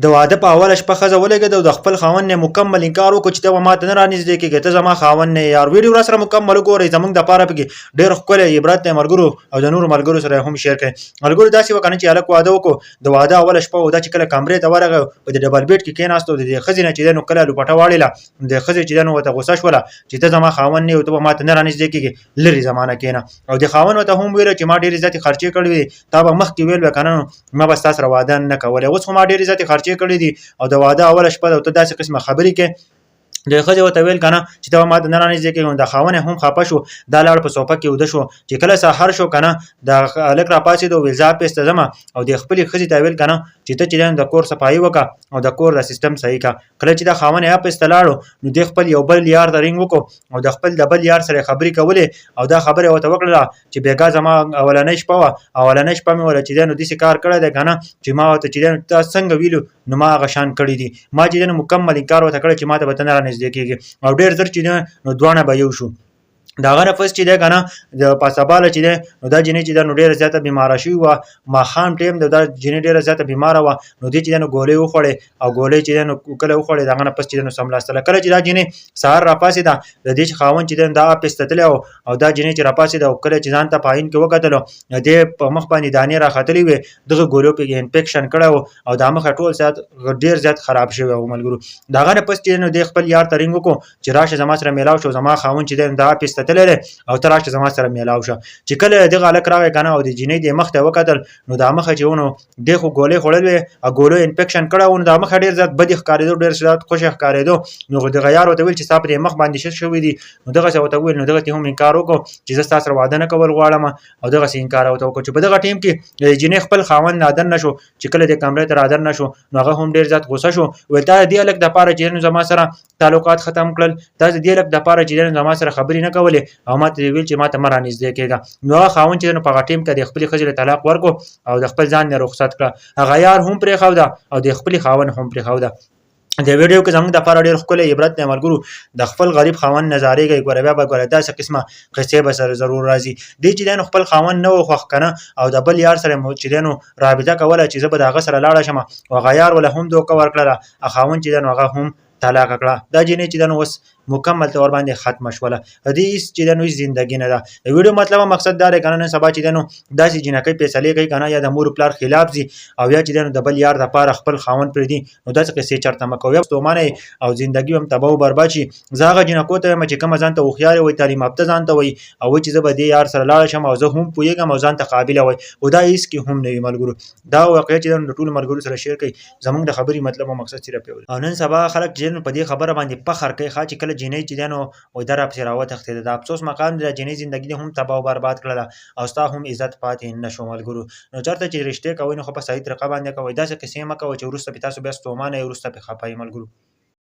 د واده په اوله شپه ښځه ولګېده او د خپل خاوند نه مکمل انکار وکړ چې ته به ماته نه رانږدې کېږې، ته زما خاوند نه یې. یار ویډیو راسره مکمل وګورئ، زموږ دپاره پکې ډېر ښکلی عبرت دی ملګرو، او د نورو ملګرو سره یې هم شیر کړئ. ملګرو داسې وه که نه چې هلک واده وکړو، د واده اوله شپه وه، دا چې کله کمرې ته ورغی په دې ډبل بیډ کې کېناستو، د دې ښځې نه چې دی نو کله لوپټه واړېله، د ښځې چې دی نو ورته غوسه شوله چې ته زما خاوند نه یې او ته به ماته نه رانږدې کېږې، لرې زما نه کېنه. او د خاوند ورته هم ویله چې ما ډېرې زیاتې خرچې کړې دي، تا به مخکې ویل وی که نه نو ما به ستا سره واده نه کولی، اوس خو ما ډېرې زیاتې خرچې کړې دي او د واده اوله شپه ده او ته داسې قسمه خبرې کوې. د ښځې ورته ویل که نه چې ته به ماته نه رانږدې کېږې. نو د خاوند هم خفه شو، دا لاړ په صوفه کې ویده شو. چې کله سهار شو که نه د هلک راپاڅېد او ویل زه اپیس ته ځمه، او د خپلې ښځې ته ویل که نه چې ته چې دی د کور صفایي وکړه او د کور د سیستم صحیح کړه. کله چې د خاوند یې اپیس ته لاړو نو دې خپل یو بل یار ته رینګ وکړو او د خپل د بل یار سره یې خبرې کولې او دا خبره یې ورته وکړله چې بېګا زما اولنۍ شپه وه، اولنۍ شپه مې ویله چې دی نو داسې کار کړی دی که نه چې ما ورته چې دی نو تا څنګه ویلو نو ما هغه شان کړي دي، ما چې دی نو مکمل انکار ورته کړی چې ما ته به ته نه رانږدې کېږې. او ډېر ژر چې دی نو دواړه به یو شو. د هغه نه پس چې دی که نه د پاسباله چې دی نو دا جینۍ چې ده نو ډېره زیاته بیماره شوې وه، ماښام ټیم د دا جینۍ ډېره زیاته بیماره وه. نو دې چې دی نو ګولۍ وخوړې او ګولۍ چې دی نو کله وخوړې د هغه نه پس چې دی نو سملاستله. کله چې دا جینۍ سهار راپاڅېده د دې چې خاوند چې دی دا اپیس ته تللی او دا جینۍ چې راپاڅېده او کله چې ځان ته په عین کې وکتلو د دې په مخ باندې دانې راختلې وې، دغه ګولو پکې انفیکشن کړی و او د مخه ټول ساعت ډېر زیات خراب شوی و ملګرو. د هغه نه پس چې نو دې خپل یار ته رینګ وکړو چې راشه زما سره میلاو شو، زما خاوند چې دی دا اپیس ته تللی دی او ته راشه زما سره میلاو شه. چې کله دغه هلک راغی که نه او د جینۍ دې مخ ته وکتل نو دا مخه چې و نو دې خو ګولۍ خوړلې وې او ګولو انفیکشن کړی و، نو دا مخه ډېر زیات بدې ښکارېدو، ډېر زیات خوشې ښکارېدو. نو دغه یار ورته ویل چې ستا په دې مخ باندې څه شوي دي، نو دغسې ورته وویل. نو دغسې هم انکار وکړو چې زه ستا سره واده نه کول غواړم او دغسې انکار ورته وکړو. چې په دغه ټیم کې د جینۍ خپل خاوند رادن نه شو، چې کله دې کمرې ته رادن نه شو نو هغه هم ډېر زیات غوسه شو، ویل تا د دې هلک دپاره چې نو زما سره تعلقات ختم کړل، تا د دې هلک دپاره چې نو زما سره خبرې نه کولې او ما ته ویل چې ما ته مه رانږدې کېږه. نو هغه خاوند چې نو په هغه ټیم کې د خپلې ښځې له طلاق ورکړو او د خپل ځان نه رخصت کړه. هغه یار هم پرېښوده او د خپلې خاوند هم پرېښوده. د ویډیو کې زموږ دپاره ډېر ښکلی عبرت دی ملګرو، د خپل غریب خاوند نظارې کوي، ګوره بیا به ګوره داسې قسمه قصې به سره ضرور راځي. دی چې دی نو خپل خاوند نه و خوښ که نه او د بل یار سره چې دی نو رابطه کوله چې زه به د هغه سره لاړه شم او هغه یار وله هم دوکه ورکړله، خاوند چې دی نو هغه هم طلاق کړه. دا جینۍ چې ده نو اوس مکمل طور باندې ختمه شوله، د دې هېڅ چې ده نو هېڅ زندګي نه ده. د ویډیو مطلب مقصد دا دی که نه نن سبا چې ده نو داسې جینکۍ فیصلې کوي که نه یا د مور پلار خلاف ځي او یا چې ده نو د بل یار دپاره خپل خاوند پرېږدي، نو داسې قصې چېرته مه کوئ، ستومانه او زندګي هم تباه و برباد شي. زه هغه جینکو ته یم چې کومه ځان ته هوښیارې وایي، تعلیم یافته ځان ته وایي او وایي چې زه به دې یار سره لاړه شم او زه هم پوهېږم او ځان ته قابله وایي، خو دا هېڅ کې هم نه وي ملګرو. دا واقعیت چې ده نو د ټولو ملګرو سره شیر کوي، زموږ د خبرې مطلب او مقصد صرف یو دی. او نن سبا خلک چې نو په دې خبره باندې فخر کوي چې کله جینۍ چې ده نو وایي دا راپسې راوتښتېده. د افسوس مقام دی، د جینۍ زندګي دې هم تباه و برباد کړله او ستا هم عزت پاتې نه شو ملګرو. نو چېرته چې رښتې کوئ نو خو په صحیح طریقه باندې کوئ، داسې قصې مه کوئ چې وروسته پې تاسو بیا ستومانه یئ، وروسته پې خفه یئ ملګرو.